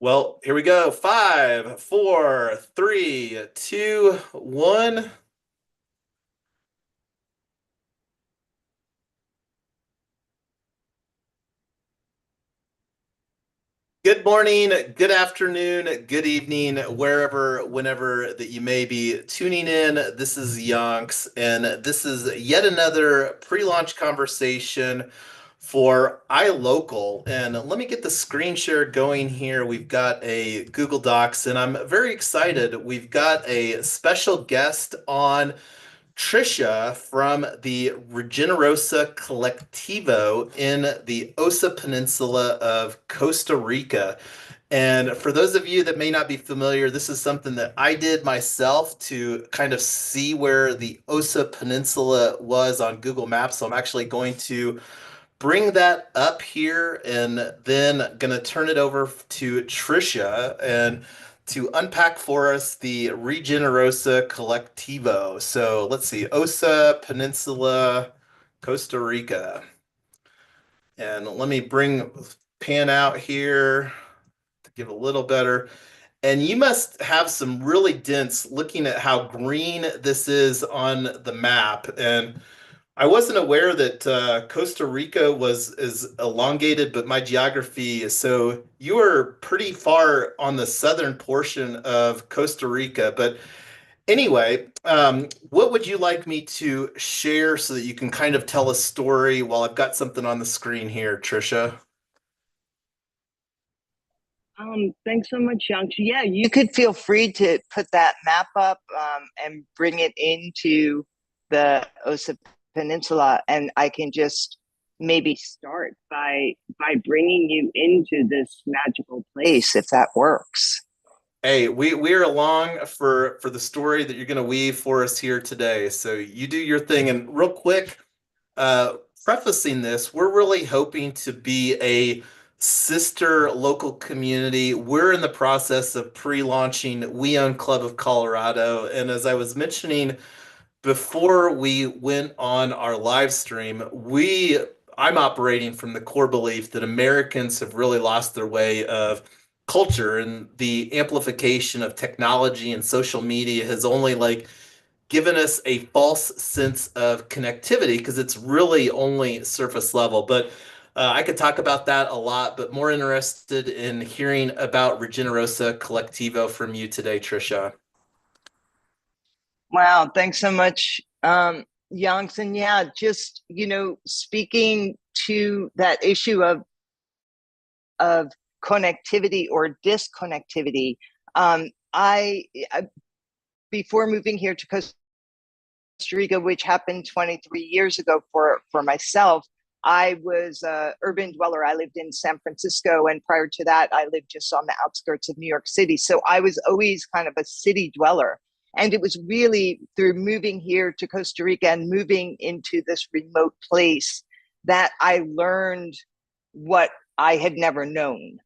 Well, here we go. Five, four, three, two, one. Good morning, good afternoon, good evening, wherever, whenever that you may be tuning in. This is Yonks, and this is yet another pre-launch conversation for iLOCAL. And let me get the screen share going here. We've got a Google Docs, and I'm very excited. We've got a special guest on. Trisha from the Regenerosa Collectivo in the Osa Peninsula of Costa Rica. And for those of you that may not be familiar, this is something that I did myself to kind of see where the Osa Peninsula was on Google Maps. So I'm actually going to bring that up here and then going to turn it over to Trisha and to unpack for us the Regenerosa Collectivo. So let's see, Osa Peninsula, Costa Rica. And let me bring pan out here to give a little better. And you must have some really dense looking at how green this is on the map. And I wasn't aware that Costa Rica was as elongated, but my geography is so you are pretty far on the southern portion of Costa Rica. But anyway, what would you like me to share so that you can kind of tell a story while I've got something on the screen here, Trisha? Thanks so much, Yang. Yeah, you could feel free to put that map up and bring it into the Osa Peninsula, and I can just maybe start by bringing you into this magical place, if that works. Hey, we're along for the story that you're going to weave for us here today. So you do your thing, and real quick, uh, prefacing this, we're really hoping to be a sister local community. We're in the process of pre-launching We Own Club of Colorado, and as I was mentioning before we went on our live stream, I'm operating from the core belief that Americans have really lost their way of culture, and the amplification of technology and social media has only given us a false sense of connectivity because it's really only surface level. But I could talk about that a lot, but more interested in hearing about Regenerosa Collectivo from you today, Trisha. Wow, thanks so much, Yang. And yeah, just speaking to that issue of connectivity or disconnectivity. I before moving here to Costa Rica, which happened 23 years ago for myself, I was an urban dweller. I lived in San Francisco, and prior to that, I lived just on the outskirts of New York City. So I was always kind of a city dweller. And it was really through moving here to Costa Rica and moving into this remote place that I learned what I had never known.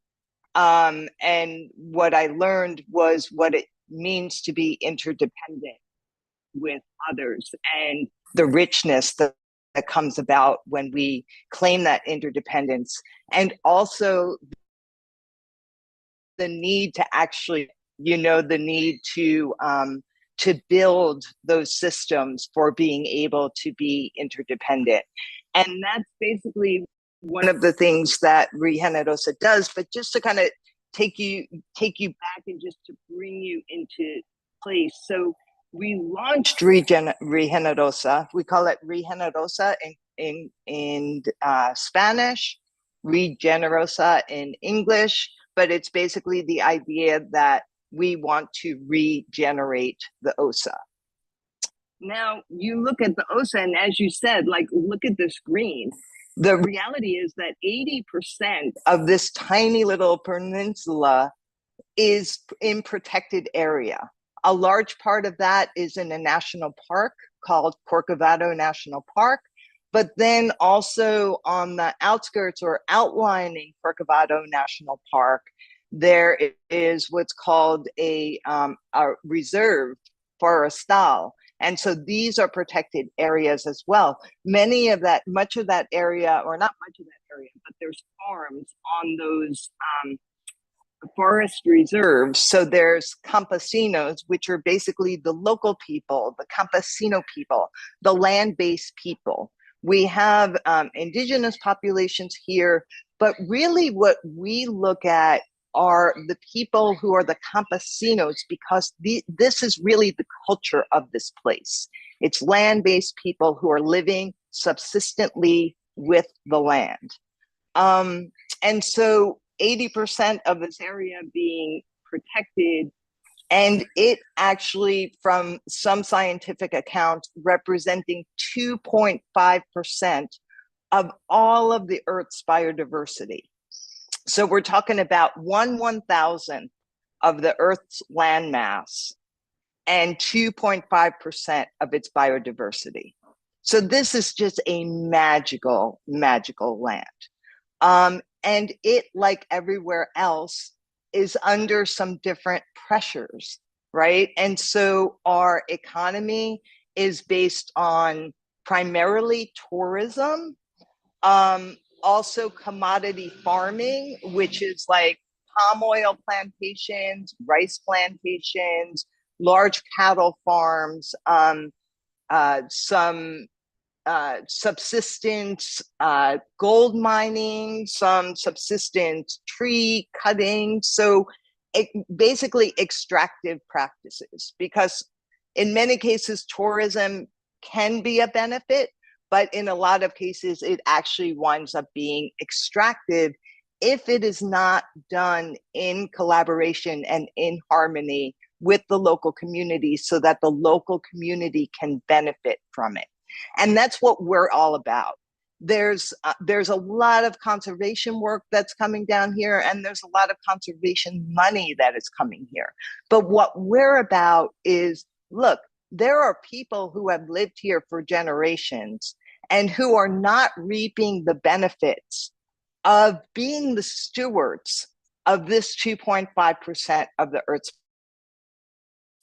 And what I learned was what it means to be interdependent with others and the richness that comes about when we claim that interdependence, and also the need to actually, the need to build those systems for being able to be interdependent. And that's basically one of the things that Regenerosa does. But just to kind of take you back and just to bring you into place. So we launched Regenerosa. We call it Regenerosa in Spanish, Regenerosa in English, but it's basically the idea that we want to regenerate the OSA. Now, you look at the OSA, and as you said, look at this green. The reality is that 80% of this tiny little peninsula is in protected area. A large part of that is in a national park called Corcovado National Park. But then also on the outskirts or outlining Corcovado National Park, there is what's called a reserve forestal. And so these are protected areas as well. Much of that area, or not much of that area, but there's farms on those forest reserves. So there's campesinos, which are basically the local people, the campesino people, the land-based people. We have indigenous populations here, but really what we look at are the people who are the campesinos, because this is really the culture of this place. It's land-based people who are living subsistently with the land. And so 80% of this area being protected, and it actually, from some scientific accounts, representing 2.5% of all of the Earth's biodiversity. So we're talking about 1/1000th of the Earth's landmass and 2.5% of its biodiversity. So this is just a magical, magical land. And it, like everywhere else, is under some different pressures, right? And so our economy is based on primarily tourism, also commodity farming, which is like palm oil plantations, rice plantations, large cattle farms, some subsistence gold mining, some subsistence tree cutting. So basically extractive practices, because in many cases tourism can be a benefit, but in a lot of cases it actually winds up being extractive if it is not done in collaboration and in harmony with the local community, so that the local community can benefit from it. And that's what we're all about. There's a lot of conservation work that's coming down here, and there's a lot of conservation money that is coming here. But what we're about is, look, there are people who have lived here for generations and who are not reaping the benefits of being the stewards of this 2.5% of the Earth's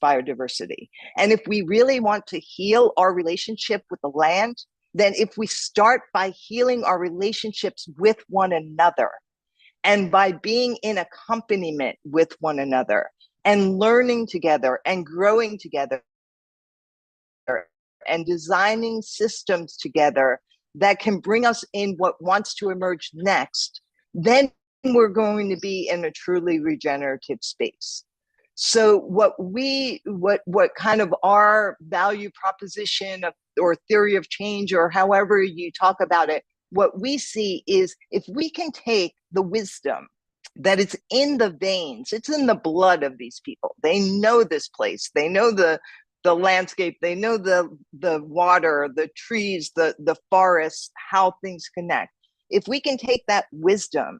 biodiversity. And if we really want to heal our relationship with the land, then if we start by healing our relationships with one another, and by being in accompaniment with one another, and learning together and growing together, and designing systems together that can bring us in what wants to emerge next, then we're going to be in a truly regenerative space. So what kind of our value proposition of, or theory of change, or however you talk about it, what we see is, if we can take the wisdom that is in the veins, it's in the blood of these people. They know this place. They know the landscape. They know the water, the trees, the forests, how things connect. If we can take that wisdom,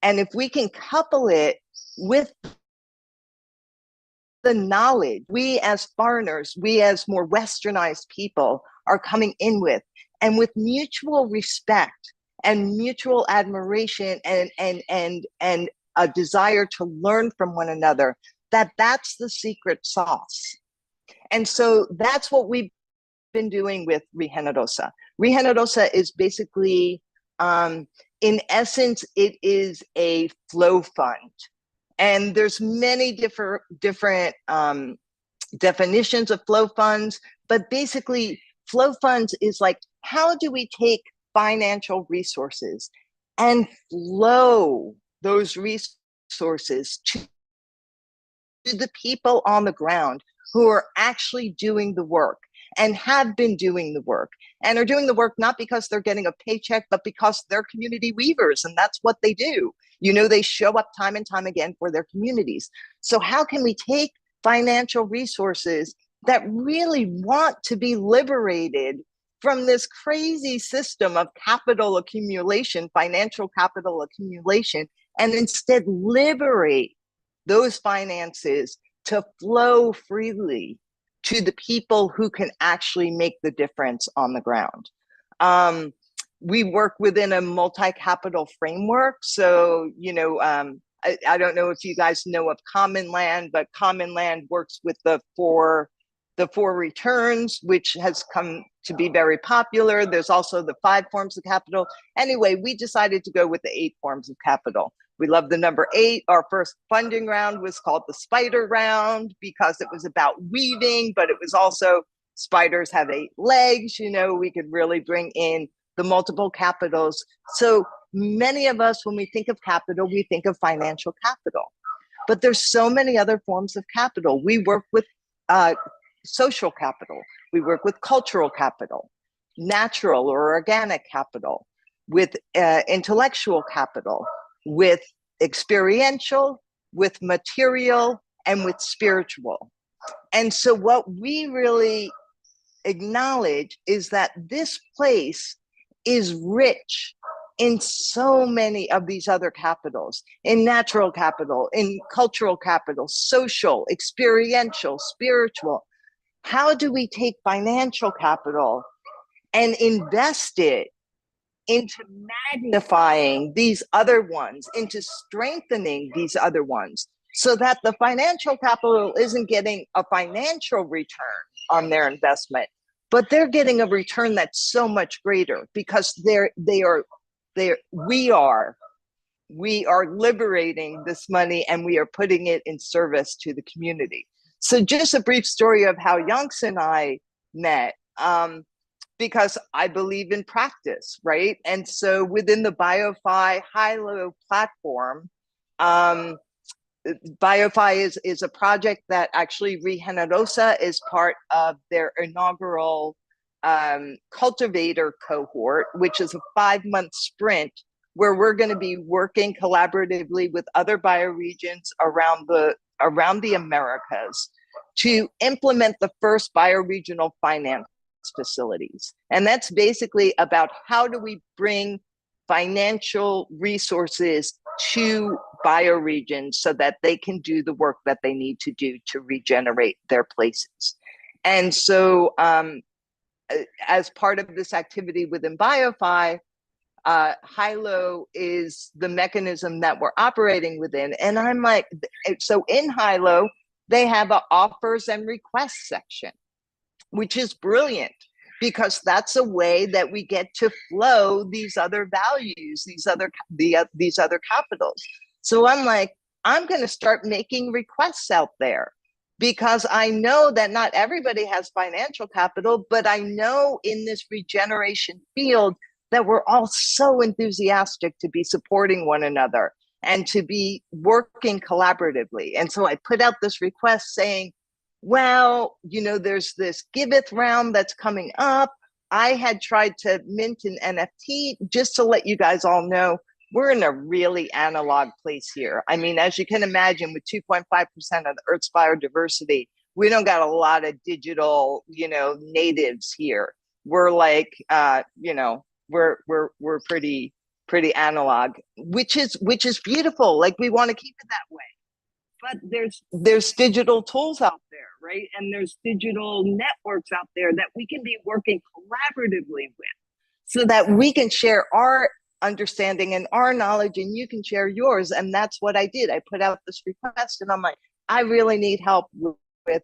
and if we can couple it with the knowledge we as foreigners, we as more westernized people are coming in with, and with mutual respect and mutual admiration and a desire to learn from one another, that's the secret sauce. And so that's what we've been doing with Regenerosa. Regenerosa is basically, in essence, it is a flow fund. And there's many different definitions of flow funds, but basically flow funds is like, how do we take financial resources and flow those resources to the people on the ground who are actually doing the work and have been doing the work, and are doing the work not because they're getting a paycheck, but because they're community weavers, and that's what they do. You know, they show up time and time again for their communities. So how can we take financial resources that really want to be liberated from this crazy system of capital accumulation, financial capital accumulation, and instead liberate those finances to flow freely to the people who can actually make the difference on the ground? We work within a multi-capital framework. So, you know, I don't know if you guys know of Common Land, but Common Land works with the four returns, which has come to be very popular. There's also the 5 forms of capital. Anyway, we decided to go with the 8 forms of capital, We love the number 8. Our first funding round was called the spider round because it was about weaving, but it was also spiders have 8 legs. You know, we could really bring in the multiple capitals. So many of us, when we think of capital, we think of financial capital, but there's so many other forms of capital. We work with social capital. We work with cultural capital, natural or organic capital, with intellectual capital, with experiential, with material, and with spiritual. And so what we really acknowledge is that this place is rich in so many of these other capitals, in natural capital, in cultural capital, social, experiential, spiritual. How do we take financial capital and invest it into magnifying these other ones, into strengthening these other ones, so that the financial capital isn't getting a financial return on their investment, but they're getting a return that's so much greater because we are liberating this money and we are putting it in service to the community. So just a brief story of how Yonks and I met, because I believe in practice, right? And so within the BioFi high-low platform, BioFi is a project that actually Regenerosa is part of their inaugural cultivator cohort, which is a 5-month sprint where we're going to be working collaboratively with other bioregions around the Americas to implement the first bioregional finance facilities. And that's basically about how do we bring financial resources to bioregions so that they can do the work that they need to do to regenerate their places. And so as part of this activity within BioFi, high-low is the mechanism that we're operating within. And I'm like, so in high-low, they have an offers and requests section, which is brilliant because that's a way that we get to flow these other values, these other capitals. So I'm like, I'm going to start making requests out there because I know that not everybody has financial capital, but I know in this regeneration field that we're all so enthusiastic to be supporting one another and to be working collaboratively. And so I put out this request saying, well, you know, there's this giveth round that's coming up. I had tried to mint an NFT. Just to let you guys all know, we're in a really analog place here. I mean, as you can imagine, with 2.5% of the Earth's biodiversity, we don't got a lot of digital, you know, natives here. We're like, you know, we're pretty analog, which is beautiful. Like, we want to keep it that way. But there's digital tools out there, right? And there's digital networks out there that we can be working collaboratively with so that we can share our understanding and our knowledge and you can share yours. And that's what I did. I put out this request and I'm like, I really need help with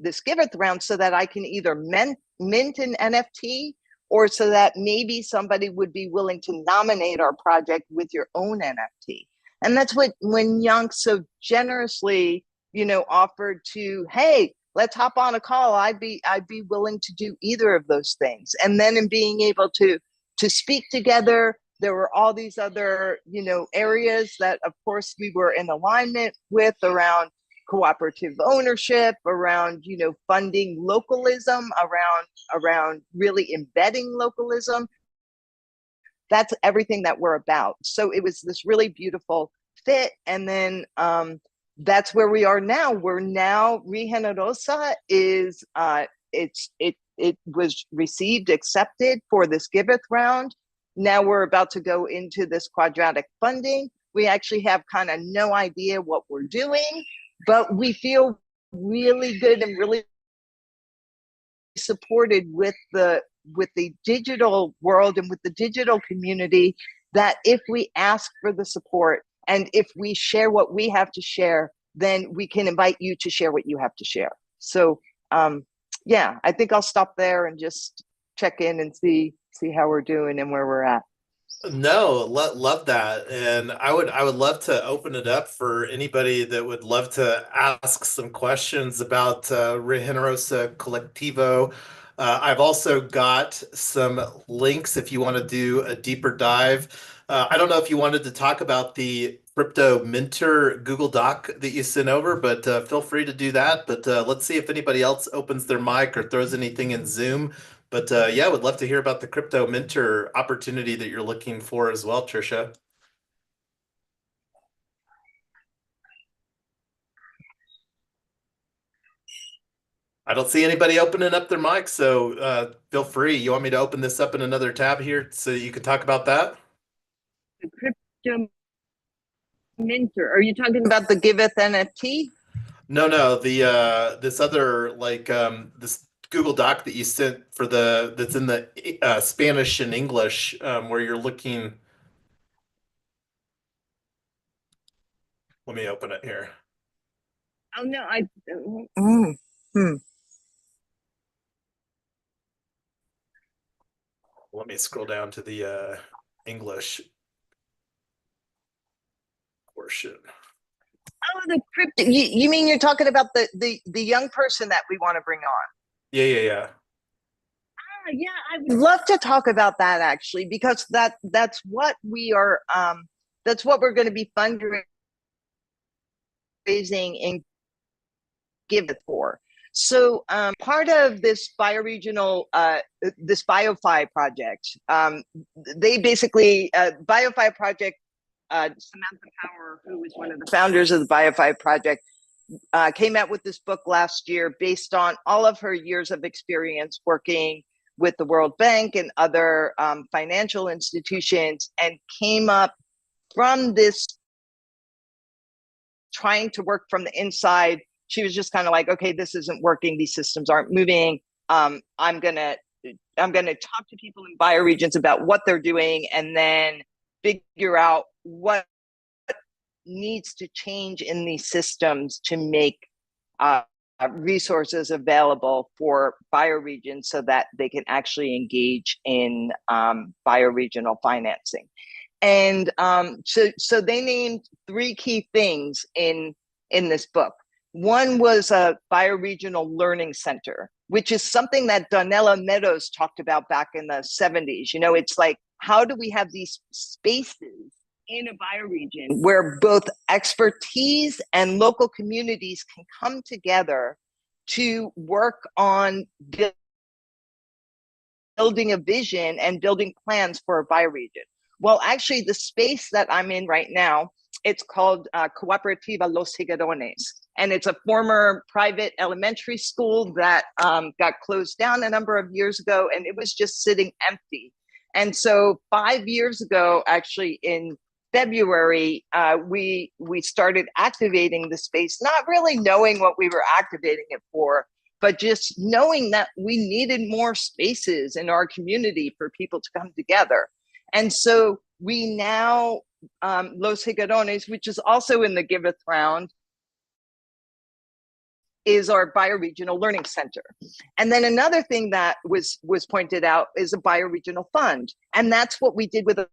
this giveth round so that I can either mint an NFT or so that maybe somebody would be willing to nominate our project with your own NFT. And that's when Young so generously, you know, offered to, hey, let's hop on a call. I'd be willing to do either of those things. And then in being able to speak together, there were all these other, you know, areas that, of course, we were in alignment with around cooperative ownership, around, you know, funding localism, around really embedding localism. That's everything that we're about. So it was this really beautiful fit. And then that's where we are now. We're now, Regenerosa is, it was received, accepted for this giveth round. Now we're about to go into this quadratic funding. We actually have kind of no idea what we're doing, but we feel really good and really supported with the digital world and with the digital community, that if we ask for the support and if we share what we have to share, then we can invite you to share what you have to share. So yeah, I think I'll stop there and just check in and see how we're doing and where we're at. No, love that. And I would love to open it up for anybody that would love to ask some questions about Regenerosa Collectivo. I've also got some links if you want to do a deeper dive. I don't know if you wanted to talk about the crypto minter Google Doc that you sent over, but feel free to do that. But let's see if anybody else opens their mic or throws anything in Zoom. But yeah, would love to hear about the crypto mentor opportunity that you're looking for as well, Trisha. I don't see anybody opening up their mic, so feel free. You want me to open this up in another tab here so you can talk about that? The crypto minter. Are you talking about the Giveth NFT? No, no, the this other like this Google Doc that you sent for the that's in the Spanish and English where you're looking. Let me open it here. Oh no, I. Mm, hmm. Let me scroll down to the English portion. Oh, the crypto. You mean you're talking about the young person that we want to bring on? Yeah, yeah, yeah. Yeah, I would love to talk about that actually, because that's what we are. That's what we're going to be fundraising and give it for. So part of this bioregional, this BioFi project, they basically BioFi project. Samantha Power, who was one of the founders of the BioFi project, came out with this book last year based on all of her years of experience working with the World Bank and other financial institutions, and came up from this trying to work from the inside. She was just kind of like, okay, this isn't working. These systems aren't moving. I'm gonna talk to people in bioregions about what they're doing, and then figure out what needs to change in these systems to make resources available for bioregions so that they can actually engage in bioregional financing. And so they named three key things in this book. One was a bioregional learning center, which is something that Donella Meadows talked about back in the 70s. You know, it's like, how do we have these spaces in a bioregion where both expertise and local communities can come together to work on building a vision and building plans for a bioregion? Well, actually, the space that I'm in right now, it's called Cooperative Los Higuerones. And it's a former private elementary school that got closed down a number of years ago, and it was just sitting empty. And so 5 years ago, actually in February, we started activating the space, not really knowing what we were activating it for, but just knowing that we needed more spaces in our community for people to come together. And so we now, Los Higuerones, which is also in the Giveth round, is our bioregional learning center. And then another thing that was pointed out is a bioregional fund. And that's what we did with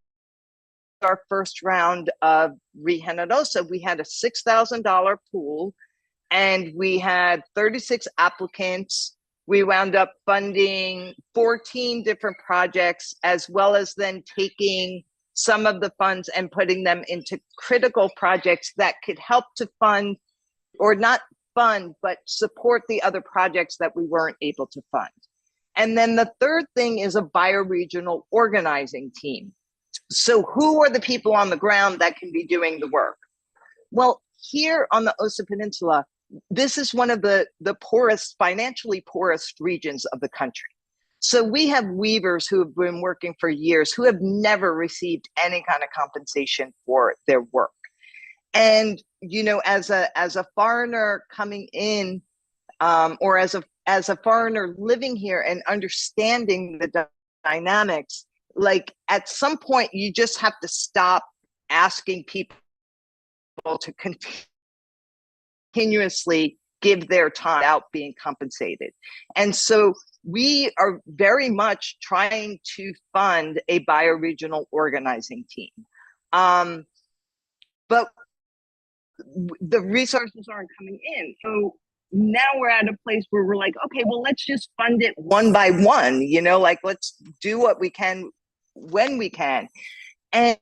our first round of Regenerosa. We had a $6,000 pool, and we had 36 applicants. We wound up funding 14 different projects, as well as then taking some of the funds and putting them into critical projects that could help to fund, or not fund, but support the other projects that we weren't able to fund. And then the third thing is a bioregional organizing team. So who are the people on the ground that can be doing the work? Well, here on the Osa Peninsula, this is one of the poorest, financially poorest regions of the country. So we have weavers who have been working for years who have never received any kind of compensation for their work. And, you know, as a foreigner coming in, or as a foreigner living here and understanding the dynamics, like at some point you just have to stop asking people to continuously give their time without being compensated. And so we are very much trying to fund a bioregional organizing team. But the resources aren't coming in. So now we're at a place where we're like, okay, well, let's just fund it one by one, like let's do what we can when we can. And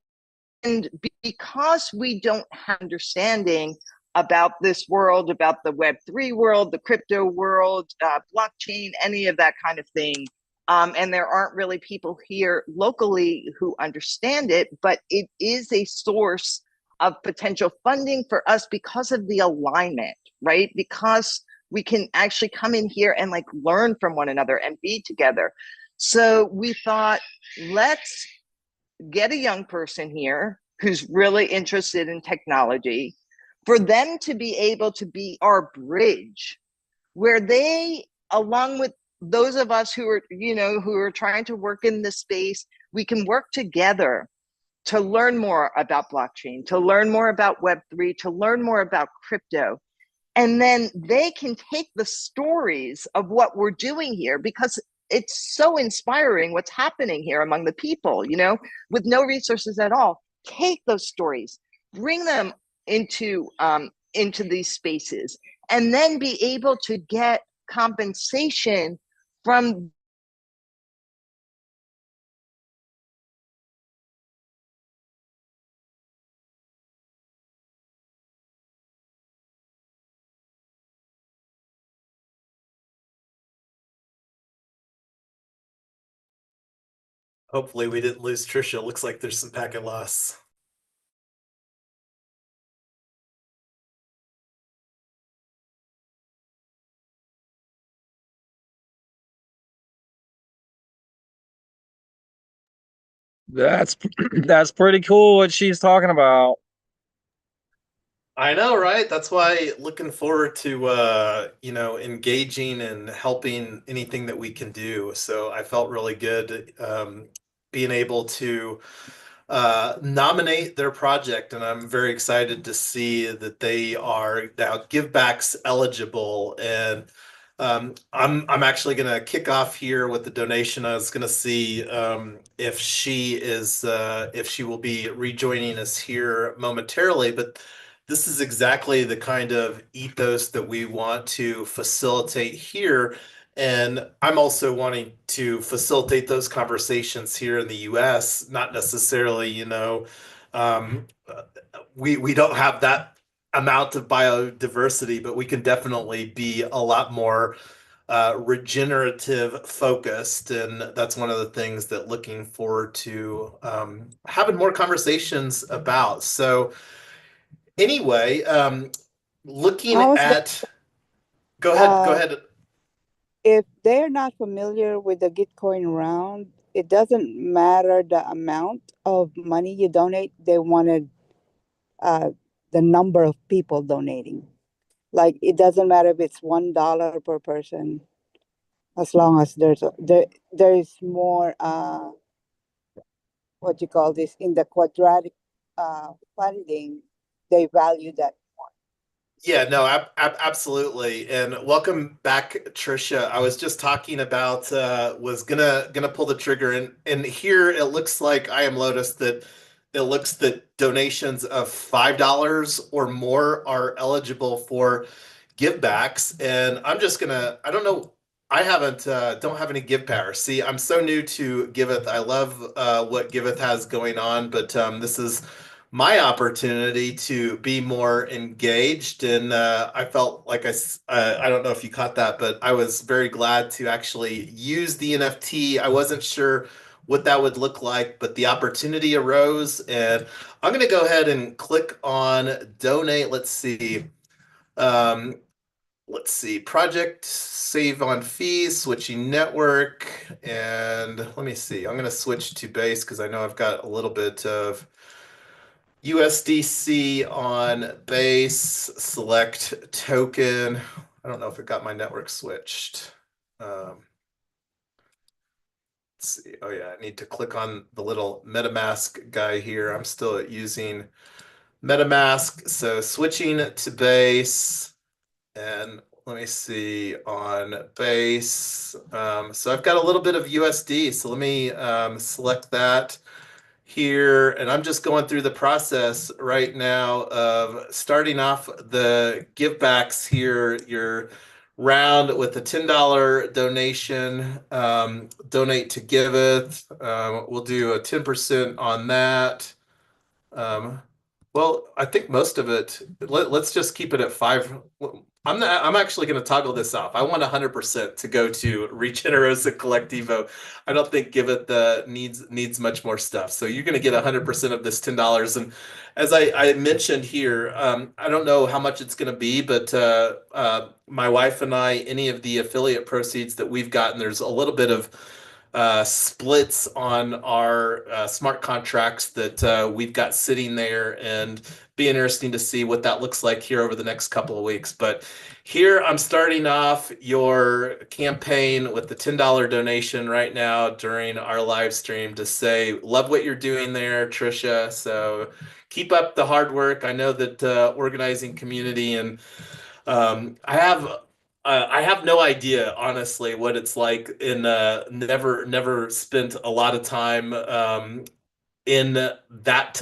because we don't have understanding about this world, about the Web3 world, the crypto world, blockchain, any of that kind of thing, and there aren't really people here locally who understand it, but it is a source of potential funding for us because of the alignment, right? Because we can actually come in here and like learn from one another and be together. So we thought, let's get a young person here who's really interested in technology, for them to be able to be our bridge, where they, along with those of us who are, who are trying to work in this space, we can work together to learn more about blockchain, to learn more about Web3, to learn more about crypto. And then they can take the stories of what we're doing here, because it's so inspiring what's happening here among the people, with no resources at all. Take those stories, bring them into these spaces, and then be able to get compensation from Hopefully we didn't lose Trisha. Looks like there's some packet loss. That's that's pretty cool what she's talking about. I know, right? That's why looking forward to engaging and helping anything that we can do. So I felt really good being able to nominate their project, and I'm very excited to see that they are now givebacks eligible. And I'm actually going to kick off here with the donation. I was going to see if she will be rejoining us here momentarily, but this is exactly the kind of ethos that we want to facilitate here. And I'm also wanting to facilitate those conversations here in the US, not necessarily, um, we don't have that amount of biodiversity, but we can definitely be a lot more regenerative focused. And that's one of the things that looking forward to having more conversations about. So anyway, looking I was going at, go ahead, go uh, ahead. if they're not familiar with the Gitcoin round, it doesn't matter the amount of money you donate. They wanted uh, the number of people donating. Like it doesn't matter if it's $1 per person, as long as there is more what you call this in the quadratic funding. They value that. Yeah, no, absolutely. And welcome back, Trisha. I was just talking about was gonna pull the trigger, and here it looks like I am Lotus that it looks that donations of $5 or more are eligible for givebacks. And I'm just gonna, I don't know, I haven't don't have any give power. See, I'm so new to Giveth. I love what Giveth has going on, but this is my opportunity to be more engaged. And I felt like I don't know if you caught that, but I was very glad to actually use the NFT. I wasn't sure what that would look like, but the opportunity arose, and I'm going to go ahead and click on donate. Um, let's see, project, save on fees, switching network, and let me see. I'm going to switch to base because I know I've got a little bit of USDC on base, select token. I don't know if it got my network switched. Let's see. Oh yeah, I need to click on the little MetaMask guy here. I'm still using MetaMask. So switching to base, and let me see on base. So I've got a little bit of USD. So let me select that here. And I'm just going through the process right now of starting off the give backs here. Your round with a $10 donation, donate to Giveth. We'll do a 10% on that. Well, I think most of it, let's just keep it at 5. I'm actually going to toggle this off. I want 100% to go to Regenerosa Collectivo. I don't think Give It the needs much more stuff. So you're going to get 100% of this $10. And as I mentioned here, I don't know how much it's going to be, but my wife and I, any of the affiliate proceeds that we've gotten, there's a little bit of splits on our smart contracts that we've got sitting there, and be interesting to see what that looks like here over the next couple of weeks. But here I'm starting off your campaign with the $10 donation right now during our live stream to say, love what you're doing there, Trisha. So keep up the hard work. I know that organizing community and I have no idea, honestly, what it's like in never spent a lot of time in that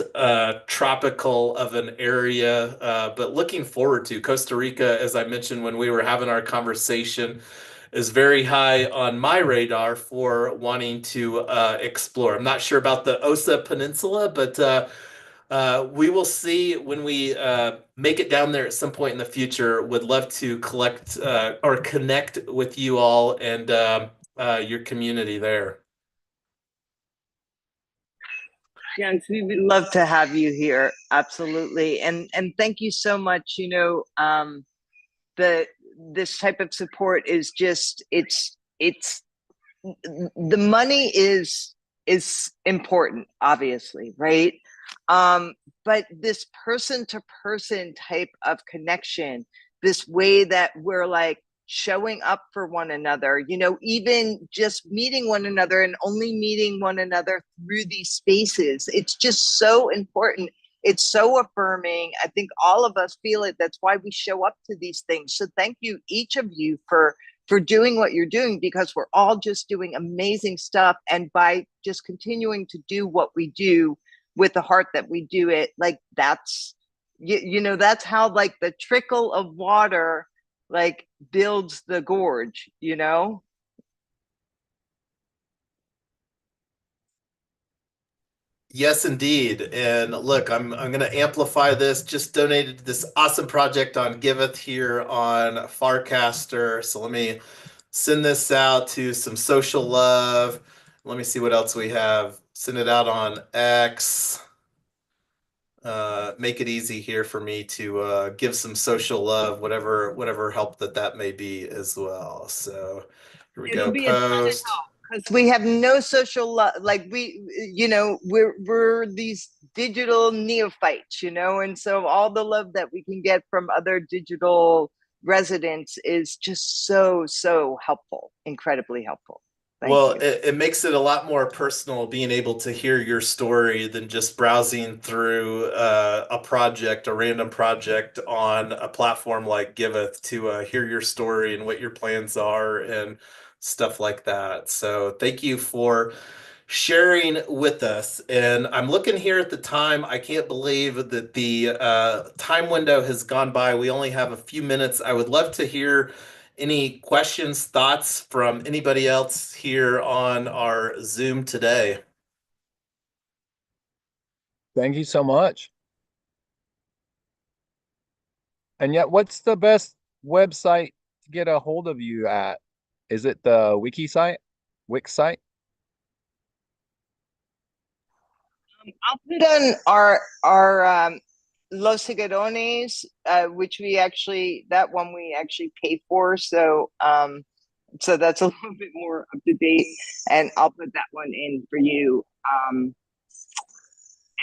tropical of an area, but looking forward to Costa Rica, as I mentioned when we were having our conversation, is very high on my radar for wanting to explore. I'm not sure about the Osa Peninsula, but we will see when we make it down there at some point in the future. Would love to collect or connect with you all and your community there. Yes, we would love to have you here. Absolutely. And thank you so much. This type of support is just it's the money is important, obviously, right? But this person to person type of connection, this way that we're like showing up for one another, even just meeting one another and only meeting one another through these spaces, it's just so important. It's so affirming. I think all of us feel it. That's why we show up to these things. So thank you, each of you, for doing what you're doing, because we're all just doing amazing stuff. And by just continuing to do what we do with the heart that we do it, like that's that's how like the trickle of water like builds the gorge. Yes, indeed. And look, I'm going to amplify this. Just donated to this awesome project on Giveth here on Farcaster. So let me send this out to some social love. Let me see what else we have. Send it out on X. Make it easy here for me to give some social love, whatever help that may be as well. So here we It'll go. be a ton of Post. help because we have no social like we're these digital neophytes, and so all the love that we can get from other digital residents is just so helpful, incredibly helpful. Thank Well, you. it makes it a lot more personal being able to hear your story than just browsing through a random project on a platform like Giveth to hear your story and what your plans are and stuff like that. So thank you for sharing with us. And I'm looking here at the time. I can't believe that the time window has gone by. We only have a few minutes. I would love to hear any questions, thoughts from anybody else here on our Zoom today. Thank you so much. And yet, what's the best website to get a hold of you at? Is it the wiki site, Wix site? I'll put on our Los Seguidores, which that one we actually pay for. So so that's a little bit more up to date, and I'll put that one in for you.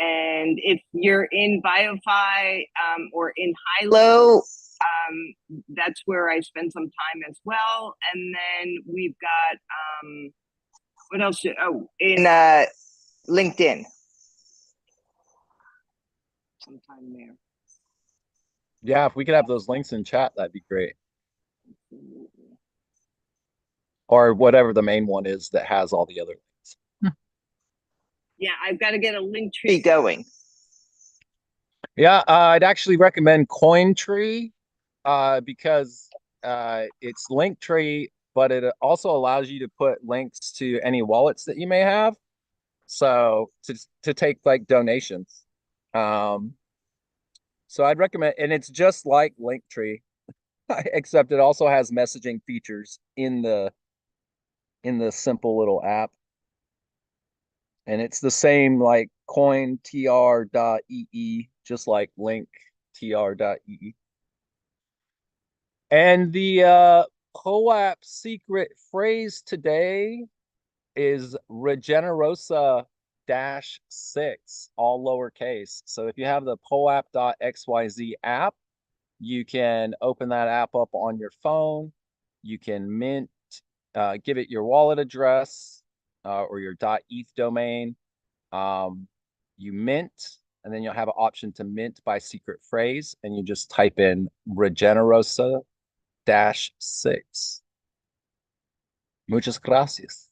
And if you're in BioFi or in Hilo, that's where I spend some time as well. And then we've got what else? In LinkedIn, sometime there. Yeah, if we could have those links in chat, that'd be great. or whatever the main one is that has all the other links. Yeah, I've got to get a link tree going. Yeah, I'd actually recommend Cointree because it's Linktree, but it also allows you to put links to any wallets that you may have. So to take like donations. Um, so I'd recommend, and it's just like Linktree, except it also has messaging features in the simple little app. And it's the same like cointr.ee, just like linktr.ee. And the POAP secret phrase today is Regenerosa dash 6, all lowercase. So if you have the POAP.xyz app, you can open that app up on your phone. You can mint, give it your wallet address or your .eth domain. You mint, and then you'll have an option to mint by secret phrase, and you just type in Regenerosa dash 6. Muchas gracias.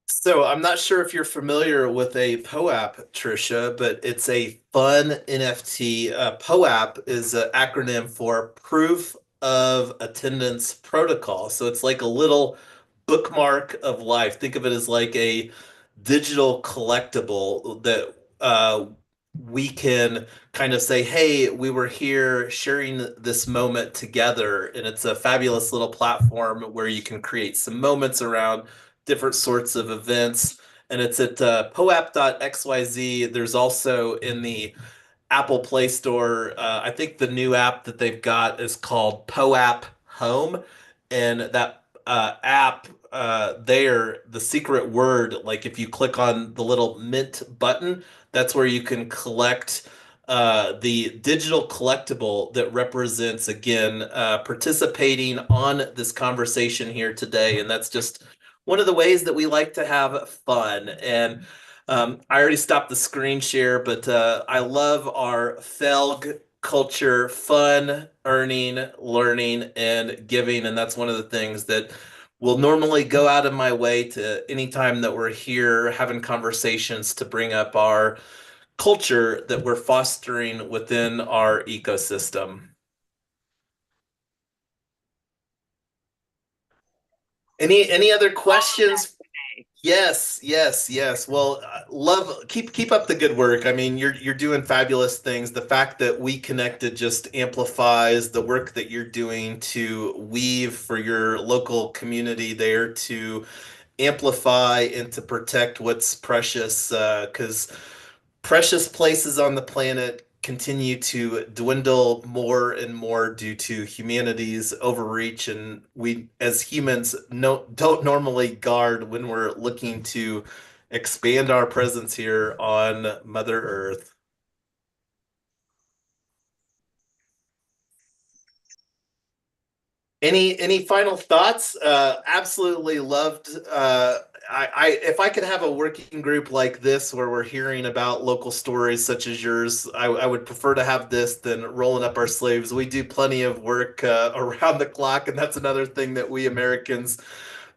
So I'm not sure if you're familiar with a POAP, Trisha, but it's a fun NFT. POAP is an acronym for Proof of Attendance Protocol. So it's like a little bookmark of life. Think of it as like a digital collectible that we can kind of say, hey, we were here sharing this moment together. And it's a fabulous little platform where you can create some moments around different sorts of events. And it's at poap.xyz. There's also in the Apple Play Store, I think the new app that they've got is called POAP Home. And that app there, the secret word, like if you click on the little mint button, that's where you can collect the digital collectible that represents, again, participating on this conversation here today. And that's just one of the ways that we like to have fun. And I already stopped the screen share, but I love our FELG culture, fun, earning, learning, and giving. And that's one of the things that will normally go out of my way to anytime that we're here having conversations to bring up our culture that we're fostering within our ecosystem. Any other questions? Yes, yes, yes. Well, love keep up the good work. I mean, you're doing fabulous things. The fact that we connected just amplifies the work that you're doing to weave for your local community there to amplify and to protect what's precious. Because precious places on the planet continue to dwindle more and more due to humanity's overreach, and we as humans don't normally guard when we're looking to expand our presence here on Mother Earth. Any final thoughts? Absolutely loved. I if I could have a working group like this where we're hearing about local stories such as yours, I would prefer to have this than rolling up our sleeves. We do plenty of work around the clock, and that's another thing that we Americans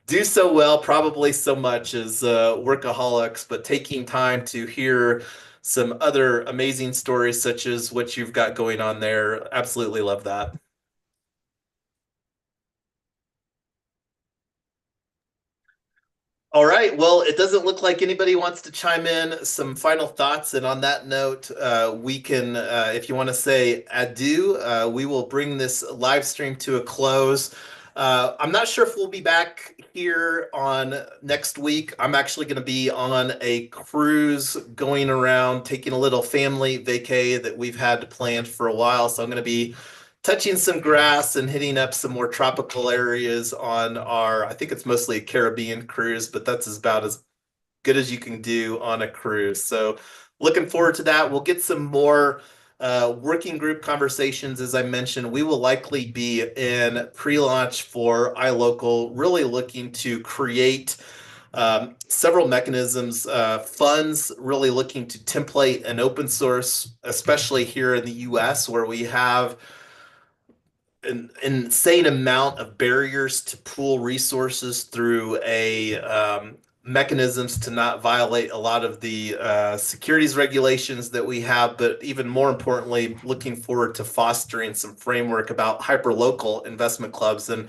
do so well, probably so much as workaholics. But taking time to hear some other amazing stories such as what you've got going on there, absolutely love that. All right. Well, it doesn't look like anybody wants to chime in. Some final thoughts. And on that note, we can, if you want to say adieu, we will bring this live stream to a close. I'm not sure if we'll be back here on next week. I'm actually going to be on a cruise going around, taking a little family vacay that we've had planned for a while. So I'm going to be touching some grass and hitting up some more tropical areas on our, I think it's mostly a Caribbean cruise, but that's about as good as you can do on a cruise. So looking forward to that. We'll get some more working group conversations. As I mentioned, we will likely be in pre-launch for iLOCAL, really looking to create several mechanisms, funds, really looking to template and open source, especially here in the US, where we have an insane amount of barriers to pool resources through a mechanisms to not violate a lot of the securities regulations that we have, but even more importantly, looking forward to fostering some framework about hyperlocal investment clubs. And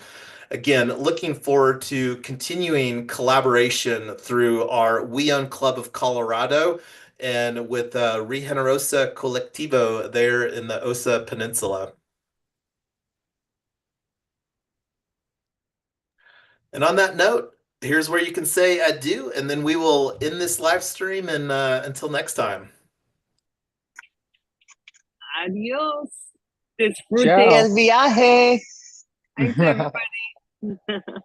again, looking forward to continuing collaboration through our We Own Club of Colorado and with Regenerosa Colectivo there in the Osa Peninsula. And on that note, here's where you can say adieu, and then we will end this live stream. And until next time. Adios. Disfrute Ciao. el viaje. Thanks, everybody.